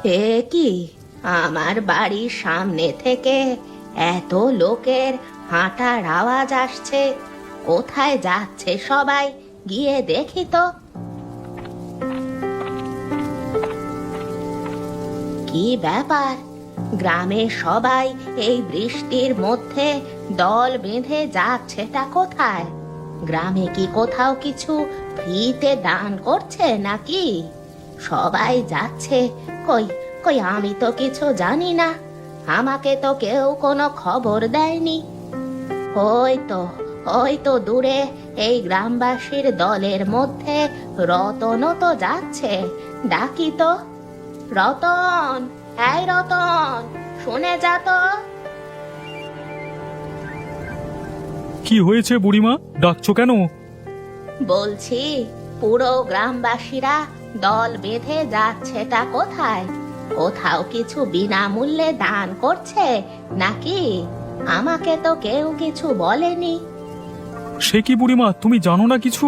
এ কি, আমার বাড়ির সামনে থেকে এত লোকের হাঁটার আওয়াজ আসছে। কোথায় যাচ্ছে সবাই, গিয়ে দেখি তো। কি ব্যাপার, গ্রামের সবাই এই বৃষ্টির মধ্যে দল বেঁধে যাচ্ছেটা কোথায়? গ্রামে কি কোথাও কিছু ফ্রিতে দান করছে নাকি? সবাই যাচ্ছে, কই কই আমি তো কিছু জানি না। আমাকে তো কেউ কোনো খবর দেয়নি। ওই তো দূরে এই গ্রামবাসীর দলের মধ্যে রতনও তো যাচ্ছে। ডাকি তো, রতন, এই রতন, শুনে যা তো। কি হয়েছে বুড়িমা, ডাকছো কেন? বলছি, পুরো গ্রামবাসীরা দল বেঁধে যাচ্ছেটা কোথায়? কোথাও কিছু বিনামূল্যে দান করছে নাকি? আমাকে তো কেউ কিছু বলেনি। সে কি বুড়িমা, তুমি জানো না কিছু?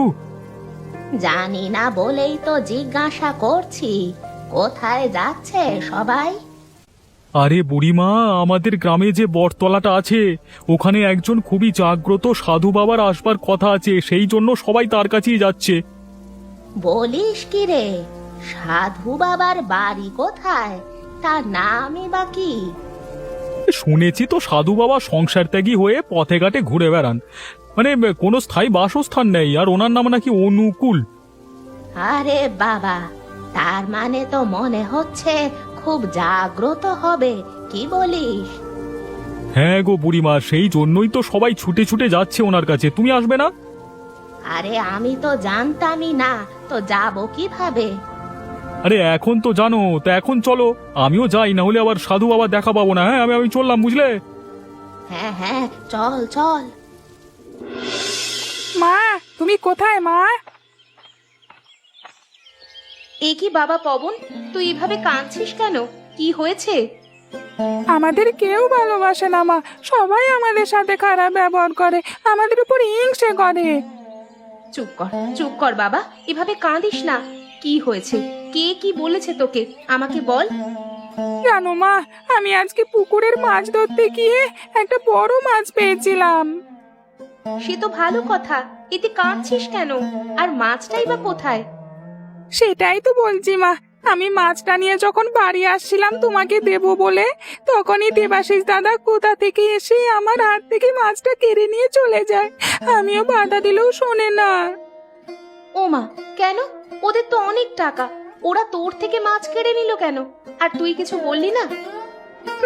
জানি না বলেই তো জিজ্ঞাসা করছি, কোথায় যাচ্ছে সবাই? আরে বুড়িমা, আমাদের গ্রামে যে বটতলাটা আছে, ওখানে একজন খুবই জাগ্রত সাধু বাবার আসবার কথা আছে, সেই জন্য সবাই তার কাছেই যাচ্ছে। বলিস কি রে? সাধু বাবার বাড়ি কোথায়? তার নামই বা কি? শুনেছি তো সাধু বাবা সংসার ত্যাগী হয়ে পথে ঘাটে ঘুরে বেড়ান, মানে কোনো স্থায়ী বাসস্থান নেই, আর ওনার নাম নাকি অনুকূল। আরে বাবা, তার মানে তো মনে হচ্ছে খুব জাগ্রত হবে, কি বলিস? হ্যাঁ গো বুড়িমা, সেই জন্যই তো সবাই ছুটে ছুটে যাচ্ছে ওনার কাছে। তুমি আসবে না? আরে আমি তো জানতামই না, তো যাব কিভাবে? আরে এখন তো জানো, তো এখন চলো, আমিও যাই, না হলে আবার সাধু বাবা দেখা পাবো না। হ্যাঁ, আমি চললাম, বুঝলে? হ্যাঁ হ্যাঁ, চল চল। মা, তুমি কোথায় মা? এ কি বাবা পবন, তুই এভাবে কাঁদছিস কেন? কি হয়েছে? আমাদের কেউ ভালোবাসে না মা, সবাই আমাদের সাথে খারাপ ব্যবহার করে, আমাদের উপর হিংসে করে। চুপ কর বাবা, এভাবে কাঁদিস না। কি হয়েছে? কে কি বলেছে তোকে, আমাকে বল। জানো মা, আমি আজকে পুকুরের মাছ ধরতে গিয়ে একটা বড় মাছ পেয়েছিলাম। সে তো ভালো কথা, এতে কাঁদছিস কেন? আর মাছটাই বা কোথায়? সেটাই তো বলছি মা, আমি মাছটা নিয়ে যখন বাড়ি আসছিলাম তোমাকে দেব বলে, তখনই দেবাশিস দাদা কোথা থেকে এসে আমার হাত থেকে মাছটা কেড়ে নিয়ে চলে যায়। আমিও বাধা দিলেও শোনে না। ও মা, কেন? ওদের তো অনেক টাকা, ওরা তোর থেকে মাছ কেড়ে নিল কেন? আর তুই কিছু বললি না?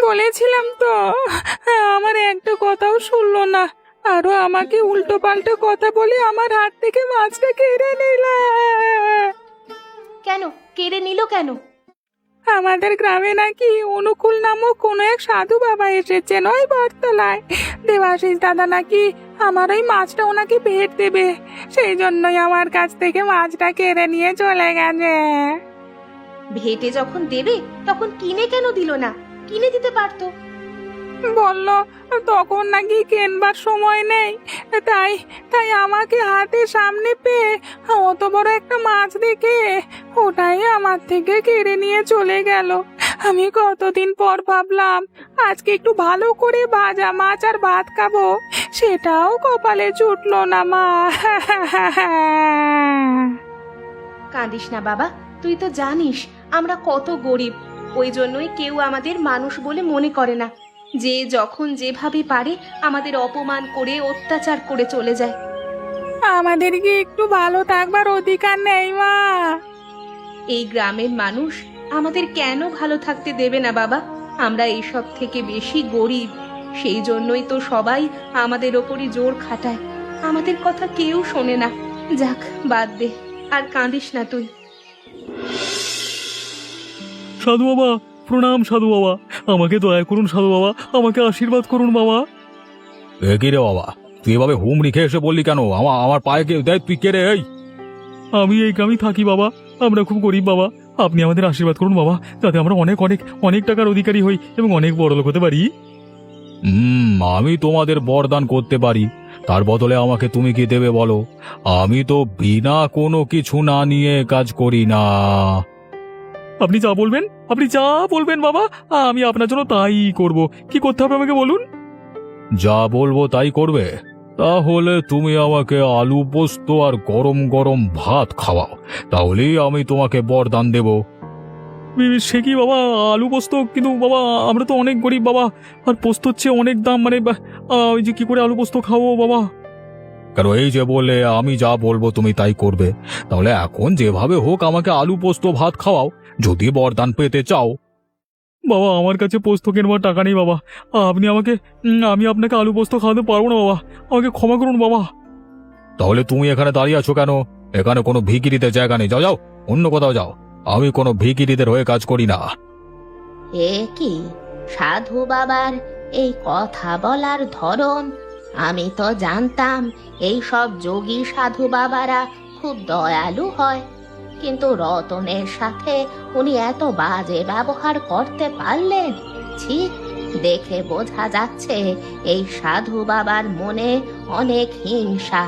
বলেছিলাম তো, আমার একটা কথাও শুনলো না, আরো আমাকে উল্টো পাল্টা কথা বলে আমার হাত থেকে মাছটা কেড়ে নিল। কেন কেড়ে নিল কেন? আমাদের গ্রামে নাকি অনুকূল নামক কোনো এক সাধু বাবা এসেছেন ওই বটতলায়। দেবাশিস দাদা নাকি আমার ওই মাছটা ওনাকে ভেট দেবে, সেই জন্যই আমার কাছ থেকে মাছটা কেড়ে নিয়ে চলে গেছে। ভেটে যখন দেবে তখন কিনে কেন দিল না? কিনে দিতে পারতো। বলল তখন নাকি কেনবার সময় নেই, তাই তাই আমাকে হাতের সামনে পেয়ে অত বড় একটা মাছ দেখে ওটাই আমার থেকে কেড়ে নিয়ে চলে গেল। আমি কতদিন পর ভাবলাম আজকে একটু ভালো করে ভাজা মাছ আর ভাত খাবো, সেটাও কপালে জুটলো না মা। কাঁদিস না বাবা, তুই তো জানিস আমরা কত গরিব। ওই জন্যই কেউ আমাদের মানুষ বলে মনে করে না। যে যখন যেভাবে পারে আমাদের অপমান করে অত্যাচার করে চলে যায়। আমাদের কি একটু ভালো থাকবার অধিকার নেই মা? এই গ্রামের মানুষ আমাদের কেন ভালো থাকতে দেবে না বাবা? আমরা এইসব থেকে বেশি গরিব, সেই জন্যই তো সবাই আমাদের ওপরই জোর খাটায়। আমাদের কথা কেউ শোনে না। যাক, বাদ দে, আর কাঁদিস না তুই। সাধু বাবা, প্রণাম সাধু বাবা, আমাকে দয়া করুন সাধু বাবা, আমাকে আশীর্বাদ করুন বাবা। কি রে বাবা, তুই এভাবে হুম রেখে এসে বললি কেন? আমার পায়ে কে দেখ, তুই কে রে? এই আমি এই গ্রামেই থাকি বাবা, আমরা খুব গরিব বাবা, আপনি আমাদের আশীর্বাদ করুন বাবা, যাতে আমরা অনেক অনেক অনেক টাকার অধিকারী হই এবং অনেক বড়লোক হতে পারি। আমি তোমাদের বরদান করতে পারি, তার বদলে আমাকে তুমি কি দেবে বলো? আমি তো বিনা কোনো কিছু না নিয়ে কাজ করি না। আপনি যা বলবেন, আপনি যা বলবেন বাবা, আমি আপনার জন্য তাই করব। কি করতে হবে আমাকে বলুন। যা বলবো তাই করবে? তাহলে তুমি আমাকে আলু পোস্ত আর গরম গরম ভাত খাওয়াও, তাহলেই আমি তোমাকে বরদান দেব। সে কি বাবা, আলু পোস্ত? কিন্তু বাবা আমরা তো অনেক গরিব বাবা, আর পোস্ত হচ্ছে অনেক দাম, মানে ওই যে কি করে আলু পোস্ত খাবো বাবা? কারণ এই যে বলে আমি যা বলবো তুমি তাই করবে, তাহলে এখন যেভাবে হোক আমাকে আলু পোস্ত ভাত খাওয়াও যদি বরদান পেতে চাও। বাবা আমার কাছে পোস্ত কেনবার টাকা নেই বাবা, আপনি আমাকে আমি আপনাকে আলু পোস্ত খাওয়াতে পারবো না বাবা, আমাকে ক্ষমা করুন বাবা। তাহলে তুমি এখানে দাঁড়িয়ে আছো কেন? এখানে কোনো ভিখিরিদের জায়গা নেই, যাও যাও, অন্য কোথাও যাও। আমি কোনো ভিখিরিদের হয়ে কাজ করি না। এ কি সাধু বাবার এই কথা বলার ধরন! আমি তো জানতাম এই সব যোগী সাধু বাবারা খুব দয়ালু হয়, কিন্তু রতনের সাথে উনি এত বাজে ব্যবহার করতে পারলেন? ছি, দেখে বোঝা যাচ্ছে এই সাধু বাবার মনে অনেক হিংসা।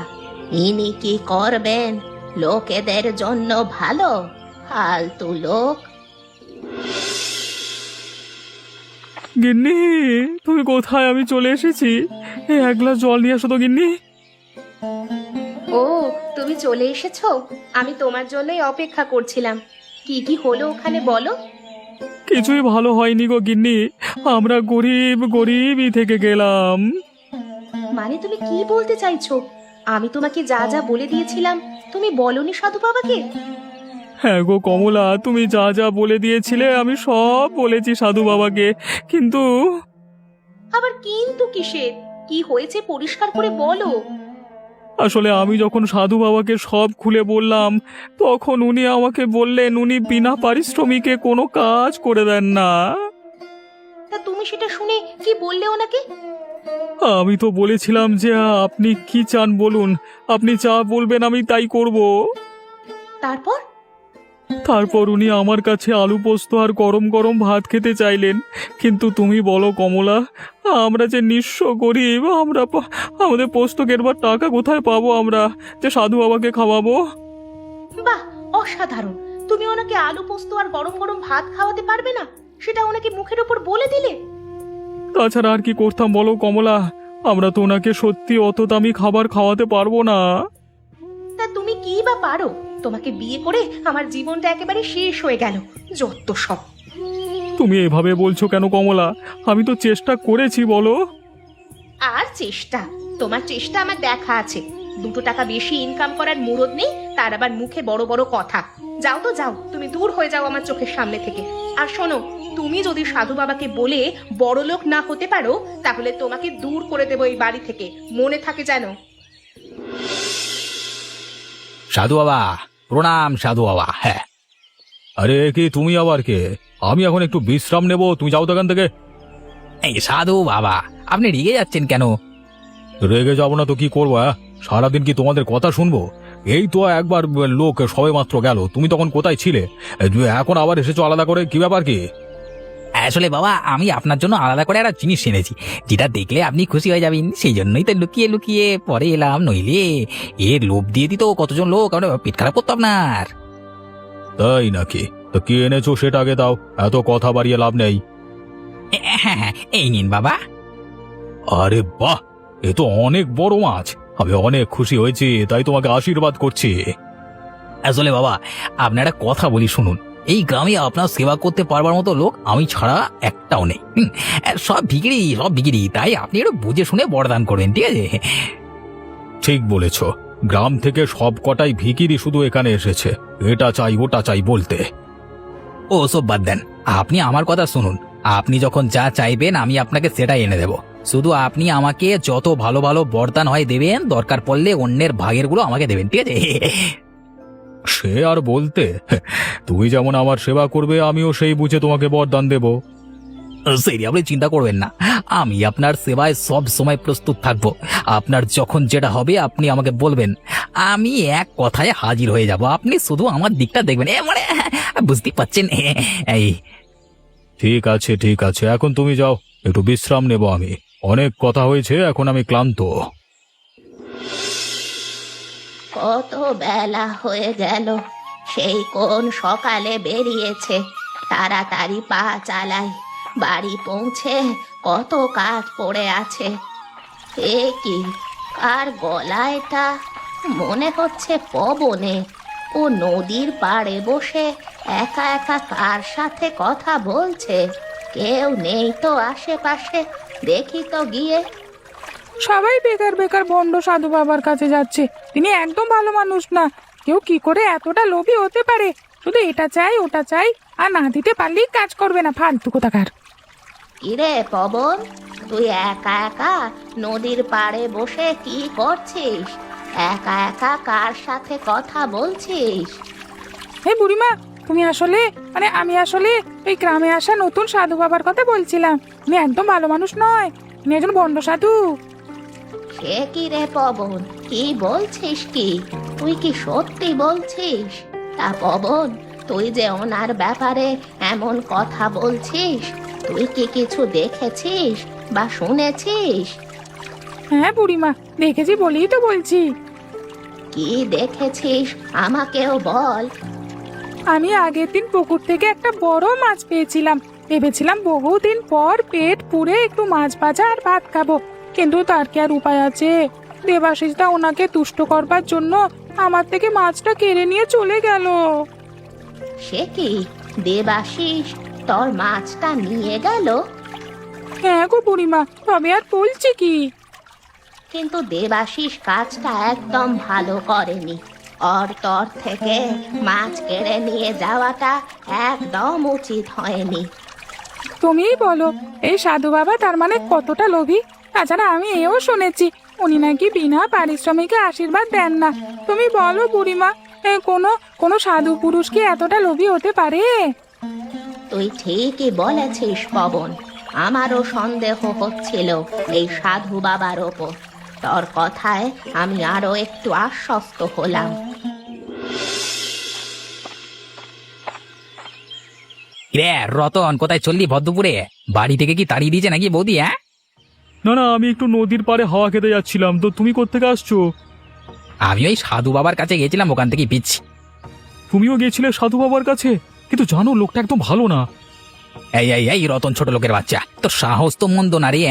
ইনি কি করবেন লোকেদের জন্য ভালো? ফালতু লোক। গিন্নি তুমি কোথায়? আমি চলে এসেছি, এক গ্লাস জল নিয়ে আসো তো গিন্নি। ও, তুমি চলে এসেছো? আমি তোমার জন্যই অপেক্ষা করছিলাম। কি কি হলো ওখানে বলো। কিছুই ভালো হয়নি গো গিন্নি, আমরা গরিব গরিবই থেকে গেলাম। মানে তুমি কি বলতে চাইছো? আমি তোমাকে যা যা বলে দিয়েছিলাম তুমি বলনি সাধু বাবাকে? হ্যাঁ গো কমলা, তুমি যা যা বলে দিয়েছিলে আমি সব বলেছি সাধু বাবাকে, কিন্তু আবার কিন্তু কিসের? কি হয়েছে পরিষ্কার করে বলো। আসলে আমি যখন সাধু বাবাকে সব খুলে বললাম, তখন উনি আমাকে বললেন উনি বিনা পারিশ্রমিকে কোনো কাজ করে দেন না। তা তুমি সেটা শুনে কি বললে ওনাকে? আমি তো বলেছিলাম যে আপনি কি চান বলুন, আপনি যা বলবেন আমি তাই করব। তারপর? তারপর উনি আমার কাছে আলু পোস্ত আর গরম গরম ভাত খেতে চাইলেন, কিন্তু তুমি বলো কমলা, আমরা যে নিঃস্ব গরিব, আমাদের পোস্ত কেনবার টাকা কোথায় পাবো আমরা, যে সাধু বাবাকে খাওয়াবো? বাহ, অসাধারণ! তুমি ওনাকে আলু পোস্ত আর গরম গরম ভাত খাওয়াতে পারবে না, সেটা ওনাকে মুখের উপর বলে দিলে? তাছাড়া আর কি করতাম বলো কমলা, আমরা তো ওনাকে সত্যি অত দামি খাবার খাওয়াতে পারবো না। তা তুমি কি বা পারো? তোমাকে বিয়ে করে আমার জীবনটা একেবারে শেষ হয়ে গেল, যত সব। তুমি এভাবে বলছো কেন কমলা? আমি তো চেষ্টা করেছি বলো। আর চেষ্টা? তোমার চেষ্টা আমার দেখা আছে। 2 টাকা বেশি ইনকাম করার মুরদ নেই, তার আবার মুখে বড় বড় কথা। যাও তো যাও, তুমি দূর হয়ে যাও আমার চোখের সামনে থেকে। আর শোনো, তুমি যদি সাধু বাবাকে বলে বড় লোক না হতে পারো, তাহলে তোমাকে দূর করে দেবো এই বাড়ি থেকে, মনে থাকে যেন। সাধু বাবা প্রণাম, সাধু বাবা। হ্যাঁ, আরে কি তুমি আবার কে? আমি এখন একটু বিশ্রাম নেব, তুমি যাও তো এখান থেকে। এই সাধু বাবা, আপনি রেগে যাচ্ছেন কেন? রেগে যাবো না তো কি করবো? সারাদিন কি তোমাদের কথা শুনবো? এই তো একবার লোক সবে মাত্র গেল, তুমি তখন কোথায় ছিলে? এখন আবার এসেছো আলাদা করে, কি ব্যাপার কি? আসলে বাবা, আমি আপনার জন্য আলাদা করে একটা জিনিস এনেছি, যেটা দেখলে আপনি খুশি হয়ে যাবেন, সেই জন্যই তো লুকিয়ে লুকিয়ে পরে এলাম, নইলে এর লোভ দিয়ে দিত কতজন লোক, আমরা পেট খারাপ করতো আপনার। তাই নাকি? তো কি এনেছো সেটা আগে দাও, এত কথা বাড়িয়ে লাভ নেই। হ্যাঁ হ্যাঁ, এই নিন বাবা। আরে বাহ, এ তো অনেক বড় মাছ, আমি অনেক খুশি হয়েছি, তাই তোমাকে আশীর্বাদ করছি। আসলে বাবা, আপনার একটা কথা বলি শুনুন, এই গ্রামে আপনার সেবা করতে পারবার মতো লোক আমি ছাড়া একটাও নেই। সব ভিখিরি, তাই আপনি একটু বুঝে শুনে বরদান করবেন, ঠিক আছে? ঠিক বলেছ, গ্রাম থেকে সব কটাই ভিখিরি শুধু এখানে এসেছে এটা চাই ওটা চাই বলতে। ও সব বাদ দেন, আপনি আমার কথা শুনুন। আপনি যখন যা চাইবেন আমি আপনাকে সেটাই এনে দেব। শুধু আপনি আমাকে যত ভালো ভালো বরদান হয় দেবেন, দরকার পড়লে অন্যের ভাগের গুলো আমাকে দেবেন, ঠিক আছে? সে আর বলতে, তুমি যেমন আমার সেবা করবে আমিও সেই বুঝে তোমাকে বরদান দেব। সেই আপনি চিন্তা করবেন না, আমি আপনার সেবায় সব সময় প্রস্তুত থাকবো। আপনার যখন যেটা হবে আপনি আমাকে বলবেন, আমি এক কথায় হাজির হয়ে যাব। আপনি শুধু আমার দিকটা দেখবেন, মানে বুঝতে পারছেন? এই ঠিক আছে ঠিক আছে, এখন তুমি যাও, একটু বিশ্রাম নেব আমি, অনেক কথা হয়েছে, এখন আমি ক্লান্ত। কত বেলা হয়ে গেল, সেই কোন সকালে বেরিয়েছে, তাড়াতাড়ি পা চালাই, বাড়ি পৌঁছে কত কাজ পড়ে আছে। এ কি, আর গলা এটা? মনে হচ্ছে পবনে। ও নদীর পাড়ে বসে একা একা কার সাথে কথা বলছে? কেউ নেই তো আশেপাশে, দেখি তো গিয়ে। সবাই বেকার বেকার ভণ্ড সাধু বাবার কাছে যাচ্ছে। তিনি একদম ভালো মানুষ না। কেউ কি করে এতটা লোভী হতে পারে? শুধু এটা চাই ওটা চাই, আর না দিতে পারলেই কাজ করবে না, ফালতু কোথাকার। কিরে পবন, তুই একা একা নদীর পাড়ে বসে কি করছিস? একা একা কার সাথে কথা বলছিস? হে বুড়িমা, তুমি আসলে আমি আসলে ওই গ্রামে আসা নতুন সাধু বাবার কথা বলছিলাম। উনি একদম ভালো মানুষ নয়, উনি একজন ভণ্ড সাধু। সে কি রে পবন, কি বলছিস? কি তুই কি সত্যি বলছিস? তা পবন, তুই যে ওনার ব্যাপারে এমন কথা বলছিস, তুই কি কিছু দেখেছিস বা শুনেছিস? হ্যাঁ বুড়িমা, দেখেছি বলেই তো বলছি। কি দেখেছিস আমাকেও বল। আমি আগের দিন পুকুর থেকে একটা বড় মাছ পেয়েছিলাম। ভেবেছিলাম বহুদিন পর পেট পুড়ে একটু মাছ ভাজা আর ভাত খাবো, কিন্তু তার কি আর উপায় আছে? দেবাশিসদা ওনাকে তুষ্ট করবার জন্য আমার থেকে মাছটা কেড়ে নিয়ে চলে গেল। সে কি, দেবাশিস তোর মাছটা নিয়ে গেল? হ্যাঁ গো বুড়িমা, তবে আর বলছি কি? কিন্তু দেবাশিস কাজটা একদম ভালো করেনি। ওর তর থেকে মাছ কেড়ে নিয়ে যাওয়াটা একদম উচিত হয়নি। তুমিই বলো, এই সাধু বাবা তার মানে কতটা লোভী। তাছাড়া আমি এও শুনেছি উনি নাকি বিনা পারিশ্রমিকে আশীর্বাদ দেন না। তুমি বলো বুড়িমা, কোনো সাধু পুরুষ কি এতটা লোভী হতে পারে? তুই ঠিকই বলেছিস পবন, আমারও সন্দেহ হচ্ছিল এই সাধু বাবার ওপর। তোর কথায় আমি আরো একটু আশ্বস্ত হলাম। রে রতন, কোথায় চললি ভদ্রপুরে? বাড়ি থেকে কি তাড়িয়ে দিয়েছে নাকি বৌদি? হ্যাঁ, না না, আমি একটু নদীর পাড়ে হাওয়া খেতে যাচ্ছিলাম। তো তুমি কোত্থেকে আসছো? আমি ওই সাধু বাবার কাছে গেছিলাম, ওখান থেকে পিচ্ছি। তুমিও গিয়েছিলে সাধু বাবার কাছে? কিন্তু জানো, লোকটা একদম ভালো না। এই এই এই রতন, ছোট লোকের বাচ্চা, তোর সাহস তো মন্দ না রে।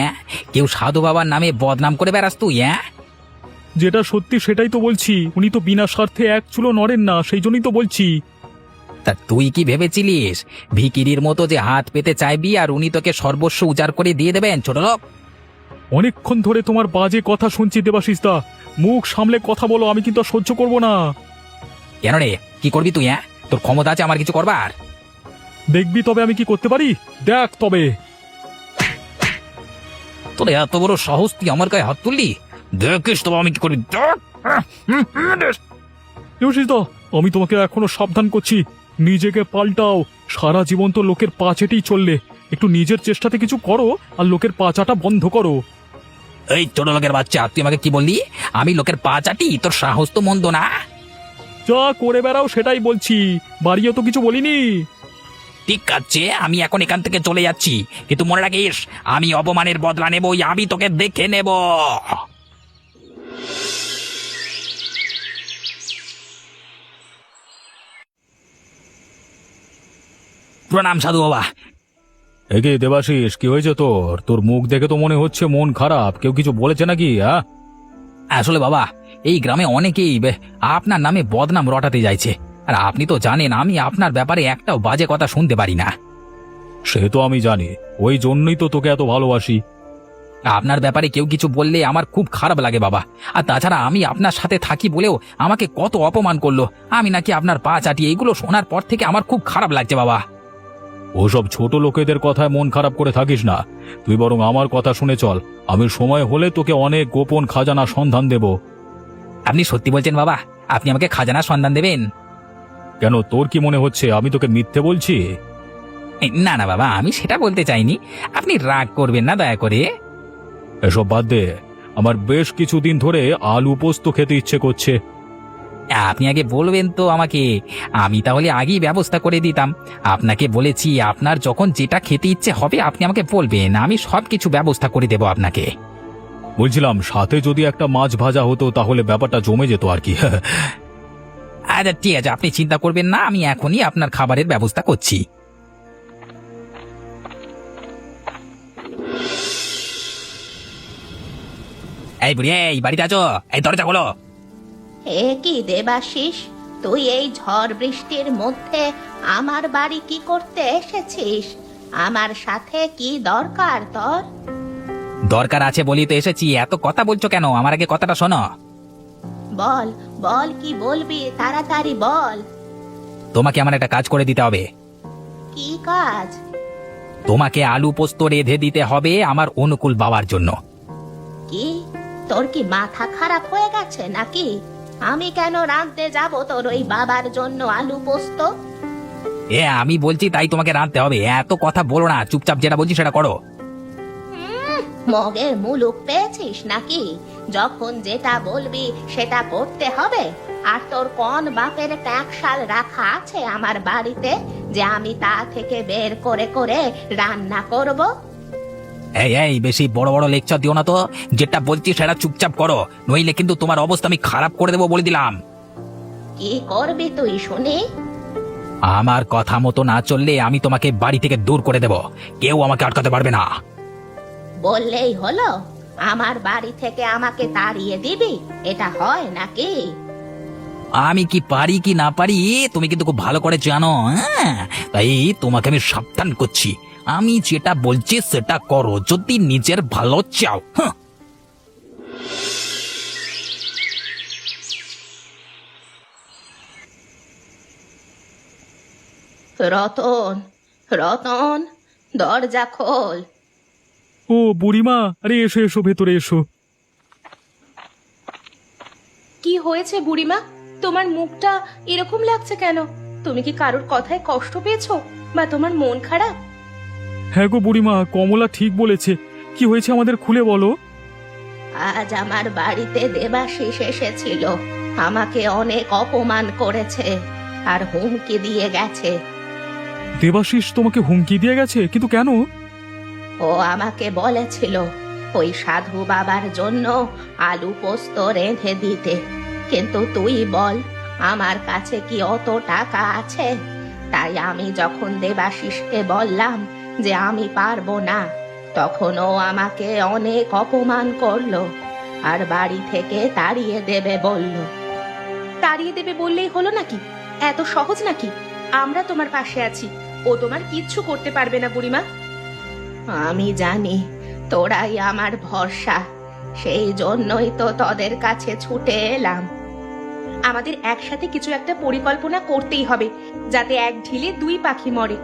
কেউ সাধু বাবার নামে বদনাম করে বেড়াস তুই? যেটা সত্যি সেটাই তো বলছি। উনি তো বিনা স্বার্থে এক চুলো নড়েন না, সেই জন্যই তো বলছি। তা তুই কি ভেবেছিলিস ভিকিরির মতো যে হাত পেতে চাইবি আর উনি তোকে সর্বস্ব উজাড় করে দিয়ে দেবেন? ছোট লোক, অনেকক্ষণ ধরে তোমার বাজে কথা শুনছি দেবাশিসদা। মুখ সামলে কথা বলো, আমি কিন্তু আর সহ্য করবো না। কেন রে, কি করবি তুই? তোর ক্ষমতা আছে আমার কিছু করবার? দেখবি তবে আমি কি করতে পারি, দেখ তবে। তোর এত বড় সাহস, তুই আমার গায়ে হাত তুললি? দেখিস তবে আমি কি করি। দেবাশিসদা, আমি তোমাকে এখনো সাবধান করছি, নিজেকে পাল্টাও। সারা জীবন তো লোকের পা চেটেই চললে। একটু নিজের চেষ্টাতে কিছু করো আর লোকের পা চাটা বন্ধ করো। এই ছোট লোকের বাচ্চা, তুই আমাকে কি বললি? আমি লোকের পা চাটি? তোর সাহস তো মন্দ না। যা করে বেড়াও সেটাই বলছি, বাড়িও তো কিছু বলিনি। ঠিক আছে, আমি এখন এখান থেকে চলে যাচ্ছি, কিন্তু মনে রাখিস আমি অপমানের বদলা নেবই, আমি তোকে দেখে নেব। প্রণাম সাধু বাবা। একে দেবাশিস, কি হয়েছে তোর? তোর মুখ দেখে তো মনে হচ্ছে মন খারাপ। কেউ কিছু বলেছে নাকি? আসলে বাবা, এই গ্রামে অনেকেই আপনার নামে বদনাম রটাতে যাইছে, আর আপনি তো জানেন আমি আপনার ব্যাপারে একটাও বাজে কথা শুনতে পারি না। সে তো আমি জানি, ওই জন্যই তো তোকে এত ভালোবাসি। আপনার ব্যাপারে কেউ কিছু বললে আমার খুব খারাপ লাগে বাবা। আর তাছাড়া আমি আপনার সাথে থাকি বলেও আমাকে কত অপমান করলো, আমি নাকি আপনার পা চাটি, এইগুলো শোনার পর থেকে আমার খুব খারাপ লাগছে বাবা। ওসব ছোট লোকেদের কথায় মন খারাপ করে থাকিস না, তুই বরং আমার কথা শুনে চল। আমি সময় হলে তোকে অনেক গোপন খাজানা সন্ধান দেব। আপনি সত্যি বলছেন বাবা? আপনি আমাকে খাজানা সন্ধান দেবেন? কেন, তোর কি মনে হচ্ছে আমি তোকে মিথ্যে বলছি? না না বাবা, আমি সেটা বলতে চাইনি। আপনি রাগ করবেন না দয়া করে। এসব বাদ দে, আমার বেশ কিছুদিন ধরে আলু পোস্ত খেতে ইচ্ছে করছে। আপনি আগে বলবেন তো আমাকে, আমি তাহলে আগেই ব্যবস্থা করে দিতাম। আপনাকে বলেছি আপনার যখন যেটা খেতে ইচ্ছে হবে আপনি আমাকে বলবেন, আমি সব কিছু ব্যবস্থা করে দেব আপনাকে। বলছিলাম, সাথে যদি একটা মাছ ভাজা হতো তাহলে ব্যাপারটা জমে যেত আর কি। আচ্ছা ঠিক আছে, আপনি চিন্তা করবেন না, আমি এখনই আপনার খাবারের ব্যবস্থা করছি। এই বুড়ি, এই বাড়িতে আছো? এই দরজা খোলো। এ কি দেবাশিস, তুই এই ঝড় বৃষ্টির মধ্যে আমার বাড়ি কি করতে এসেছিস? আমার সাথে কি দরকার তোর? দরকার আছে বলি তো এসেছি। এত কথা বলছো কেন? আমার আগে কথাটা শোনো। বল বল, কি বলবি, তাড়াতাড়ি বল। তোমাকে আমার একটা কাজ করে দিতে হবে। কি কাজ? তোমাকে আলু পোস্ত রেঁধে দিতে হবে আমার অনুকূল বাবার জন্য। কি, তোর কি মাথা খারাপ হয়ে গেছে নাকি? আমি কেন রাঁধতে যাব তোর ওই বাবার জন্য আলু পোস্ত? আমি বলছি তাই তোমাকে রাঁধতে হবে। এত কথা বলো না, চুপচাপ যেটা বলছি সেটা করো। মগের মুলুক পেয়েছিস নাকি? যখন যেটা বলবি সেটা করতে হবে। আর তোর কোন বাপের ট্যাক্সাল রাখা আছে আমার বাড়িতে যে আমি তা থেকে বের করে করে রান্না করব? এই বেশি বড় বড় লেকচার দিও না তো। যেটা বলছি সেটা চুপচাপ করো, নইলে কিন্তু তোমার অবস্থা আমি খারাপ করে দেবো বলে দিলাম। কি করবি তুই শুনি? আমার কথা মতো না চললে আমি তোমাকে বাড়ি থেকে দূর করে দেব। কেউ আমাকে আটকাতে পারবে না। বললেই হলো আমার বাড়ি থেকে আমাকে তাড়িয়ে দিবি? এটা হয় নাকি? আমি কি পারি কি না পারি তুমি কিন্তু খুব ভালো করে জানো। তাই তোমাকে আমি সাবধান করছি। আমি যেটা বলছি সেটা করো, যদি নিজের ভালো চাও। রতন, রতন, দরজা খোল। ও বুড়িমা, আরে এসো এসো, ভেতরে এসো। কি হয়েছে বুড়িমা? তোমার মুখটা এরকম লাগছে কেন? তুমি কি কারোর কথায় কষ্ট পেয়েছো বা তোমার মন খারাপ? হ্যাঁ গো বুড়িমা, কমলা ঠিক বলেছে। কি হয়েছে আমাদের খুলে বলো। আজ আমার বাড়িতে দেবাশিস এসেছিল। আমাকে অনেক অপমান করেছে আর হুমকি দিয়ে গেছে। দেবাশিস তোমাকে হুমকি দিয়ে গেছে? কিন্তু কেন? ও আমাকে বলেছিল ওই সাধু বাবার জন্য আলু পোস্ত রেঁধে দিতে। কিন্তু তুই বল, আমার কাছে কি অত টাকা আছে? তাই আমি যখন দেবাশিসকে বললাম যে আমি পারবো না, তখন ও আমাকে অনেক অপমান করলো আর বাড়ি থেকে তাড়িয়ে দেবে বলল। তাড়িয়ে দেবে বললেই হলো নাকি? এত সহজ নাকি? আমরা তোমার পাশে আছি, ও তোমার কিচ্ছু করতে পারবে না বুড়িমা। আমি জানি তোরাই আমার ভরসা, সেই জন্যই তো তোদের কাছে ছুটে এলাম। আমাদের একসাথে কিছু একটা পরিকল্পনা করতেই হবে, যাতে এক ঢিলে দুই পাখি মরে।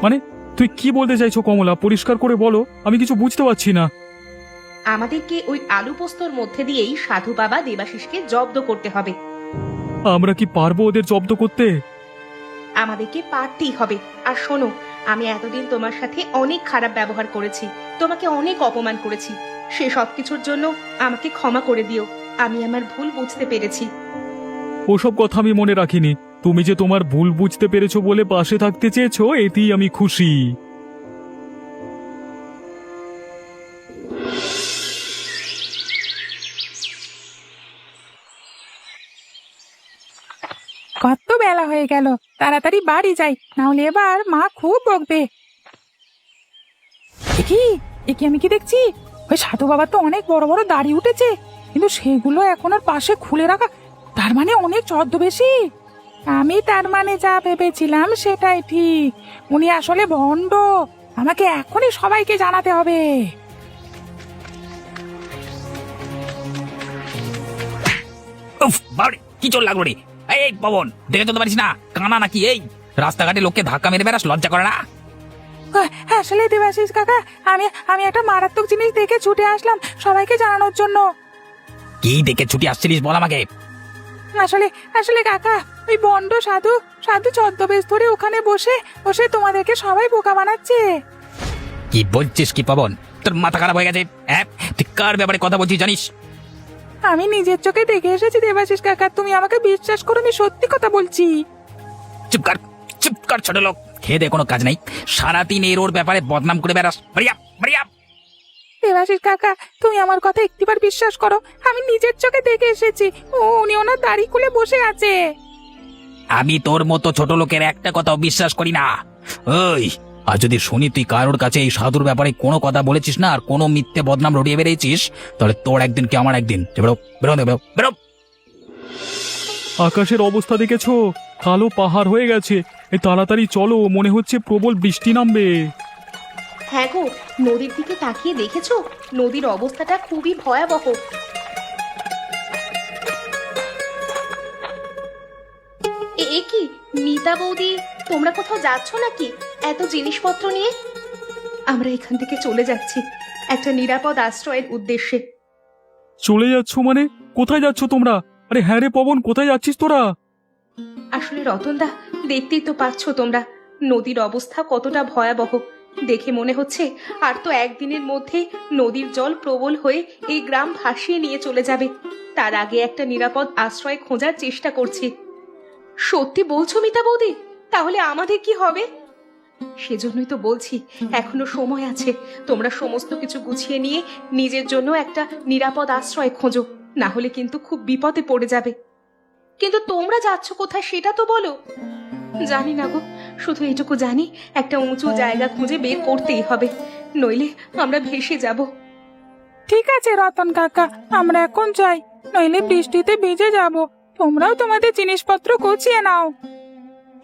মানে তুই কি বলতে চাইছো কমলা? পরিষ্কার করে বলো, আমি কিছু বুঝতে পারছি না। আমাদেরকে ওই আলু পোস্তর মধ্যে দিয়েই সাধু বাবা দেবাশিসকে জব্দ করতে হবে। আমরা কি পারবো ওদের জব্দ করতে? আমাদেরকে পারতেই হবে। আর শোনো, আমি এতদিন তোমার সাথে অনেক খারাপ ব্যবহার করেছি, তোমাকে অনেক অপমান করেছি। সে সব কিছুর জন্য আমাকে ক্ষমা করে দিও। আমি আমার ভুল বুঝতে পেরেছি। ওসব কথা আমি মনে রাখিনি। তুমি যে তোমার ভুল বুঝতে পেরেছো বলে পাশে থাকতে চেয়েছো, এতেই আমি খুশি। কত বেলা হয়ে গেল, তাড়াতাড়ি বাড়ি যাই, নাহলে এবার মা খুব বকবে। একি আমি কি দেখছি? ওই সাধু বাবা তো অনেক বড় বড় দাড়ি উঠেছে, কিন্তু সেগুলো এখন আর পাশে খুলে রাখা, তার মানে অনেক ছদ্মবেশী। আমি তার মানে যা ভেবেছিলাম সেটাই ঠিক, উনি আসলে ভণ্ড। আমাকে এখনই সবাইকে জানাতে হবে। উফ বাড়ি কি চল লাগলো রে। এই পবন, দেখে চলতে পারিস না? কানা নাকি? এই রাস্তাঘাটে লোককে ধাক্কা মেরে বেড়াস, লজ্জা করে না? আসলে দেবাশিস কাকা, আমি একটা মারাত্মক জিনিস দেখে ছুটে আসলাম সবাইকে জানানোর জন্য। কি দেখে ছুটি আসছিলিস বল আমাকে। আসলে আসলে কাকা, ওই বন্ড সাধু সাধু ছদ্মবেশ ধরে ওখানে বসে বসে তোমাদেরকে সবাই বোকা বানাচ্ছে। কি বলছিস কি পবন? তোর মাথা খারাপ হয়ে গেছে? তুই কার ব্যাপারে কথা বলছিস জানিস? আমি নিজের চোখে দেখে এসেছি দেবাশিস কাকা, তুমি আমাকে বিশ্বাস করো, আমি সত্যি কথা বলছি। চুপ কর ছোট লোক। খেয়ে দে কোনো কাজ নাই, সারাদিন এর ওর ব্যাপারে বদনাম করে বেড়াস। বাড়িয়া। দেবাশিস কাকা, তুমি আমার কথা একটিবার বিশ্বাস করো, আমি নিজের চোখে দেখে এসেছি। উনি ওনার দাড়ি খুলে বসে আছে। আমি তোর মতো ছোট লোকের একটা কথাও বিশ্বাস করি না। ওই আর যদি শুনি তুই কারোর কাছে এই সাধুর ব্যাপারে কোনো কথা বলেছিস না আর কোনো মিথ্যে বদনাম রটিয়ে বেরিয়েছিস, তাহলে তোর একদিন কি আমার একদিন। বেরো বেরো বেরো বেরো। আকাশের অবস্থা দেখেছো? কালো পাহাড় হয়ে গেছে। এই তাড়াতাড়ি চলো, মনে হচ্ছে প্রবল বৃষ্টি নামবে। হ্যাঁ গো, নদীর দিকে তাকিয়ে দেখেছো? নদীর অবস্থাটা খুবই ভয়াবহ। এ কি মিতা বৌদি, তোমরা কোথাও যাচ্ছ নাকি এত জিনিসপত্র নিয়ে? আমরা এখান থেকে চলে যাচ্ছি একটা নিরাপদ আশ্রয়ের উদ্দেশ্যে। চলে যাচ্ছ মানে? কোথায় যাচ্ছ তোমরা? আরে হ্যাঁ রে পবন, কোথায় যাচ্ছিস তোরা? আসলে রতনদা, দেখতেই তো পাচ্ছ তোমরা নদীর অবস্থা কতটা ভয়াবহ। দেখে মনে হচ্ছে আর তো একদিনের মধ্যে নদীর জল প্রবল হয়ে এই গ্রাম ভাসিয়ে নিয়ে চলে যাবে। তার আগে একটা নিরাপদ আশ্রয় খোঁজার চেষ্টা করছি। সত্যি বলছো মিতা বৌদি? তাহলে আমাদের কি হবে? সেজন্যই তো বলছি এখনো সময় আছে। তোমরা সমস্ত কিছু গুছিয়ে নিয়ে নিজের জন্য একটা নিরাপদ আশ্রয় খোঁজো, না হলে কিন্তু খুব বিপদে পড়ে যাবে। কিন্তু তোমরা যাচ্ছ কোথায় সেটা তো বলো। জানি না গো, শুধু এটুকু জানি একটা উঁচু জায়গা খুঁজে বের করতেই হবে, নইলে আমরা ভেসে যাব। ঠিক আছে রতন কাকা, আমরা এখন যাই, নইলে বৃষ্টিতে ভিজে যাব। তোমরাও তোমাদের জিনিসপত্র গুছিয়ে নাও।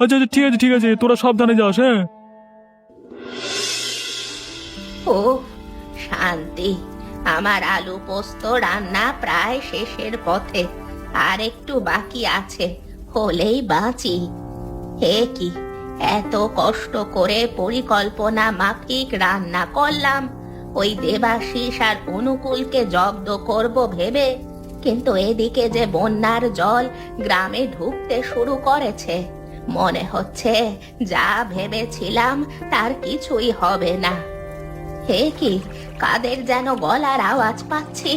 আচ্ছা আচ্ছা, ঠিক আছে ঠিক আছে, তোরা সাবধানে যাস। হ্যাঁ, ও শান্তি, আমার আলু পোস্ত রান্না প্রায় শেষের পথে, আর একটু বাকি আছে, হলেই বাঁচি। হে কি, এত কষ্ট করে পরিকল্পনা মাফিক রান্না করলাম ওই দেবাশিস আর অনুকূলকে জব্দ করব ভেবে, কিন্তু এদিকে যে বন্যার জল গ্রামে ঢুকতে শুরু করেছে, মনে হচ্ছে যা ভেবেছিলাম তার কিছুই হবে না। হে কি, কাদের যেন গলার আওয়াজ পাচ্ছি,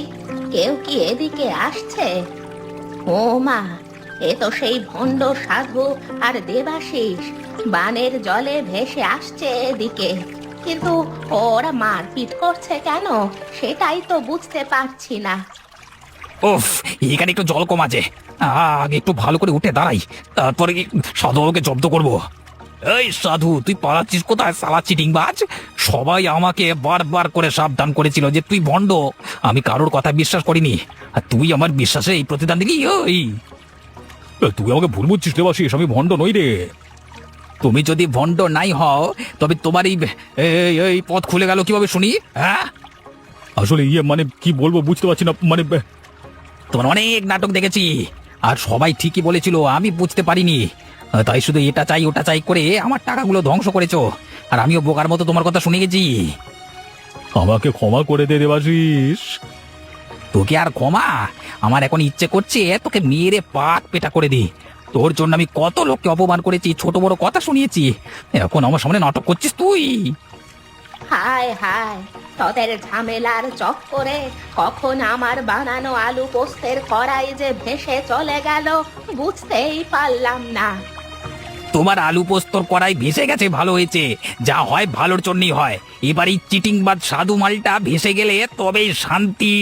কেউ কি এদিকে আসছে? ও মা, এ তো সেই ভণ্ড সাধু আর দেবাশিস, বানের জলে ভেসে আসছে এদিকে, কিন্তু ওরা মারপিট করছে কেন সেটাই তো বুঝতে পারছি না। উফ, এখানে একটু জল কম আছে, আগে একটু ভালো করে উঠে দাঁড়াই, তারপরে সাধুবাবুকে জব্দ করব। এই সাধু, তুই পালাচ্ছিস কোথায় সালা চিটিংবাজ? সবাই আমাকে বারবার করে সাবধান করেছিল যে তুই ভণ্ড, আমি কারোর কথা বিশ্বাস করিনি, আর তুই আমার বিশ্বাসে এই প্রতিদান দিলি। ওই তুই আমাকে ভুল বুঝছিস দেবাশিস, আমি ভণ্ড নই রে। তুমি যদি ভণ্ড নাই হও তবে তোমার এই পথ খুলে গেল কিভাবে শুনি? হ্যাঁ, আসলে মানে কি বলবো বুঝতে পারছি না, মানে তোমার অনেক নাটক দেখেছি, আর সবাই ঠিকই বলেছিল, আমি বুঝতে পারিনি, তাই শুধু এটা চাই ওটা চাই করে আমার টাকাগুলো ধ্বংস করেছো, আর আমিও বোকার মতো তোমার কথা শুনে গেছি। আমাকে ক্ষমা করে দে দেবাশিস। তোকে আর ক্ষমা? আমার এখন ইচ্ছে করছে তোকে মেরে পাক পেটা করে দি। তোর জন্য আমি কত লোককে অপমান করেছি, ছোট বড় কথা শুনিয়েছি, এখন আমার সামনে নাটক করছিস তুই? হায় হায়, তোদের ঝামেলার চক্করে কখন আমার বানানো আলু পোস্তের কড়াই যে ভেসে চলে গেল বুঝতেই পারলাম না। তোমার আলু পোস্তর কড়াই ভেসে গেছে, ভালো হয়েছে, যা হয় ভালোর জন্যই হয়। এবার এই চিটিংবাজ সাধু মালটা ভেসে গেলে তবেই শান্তি।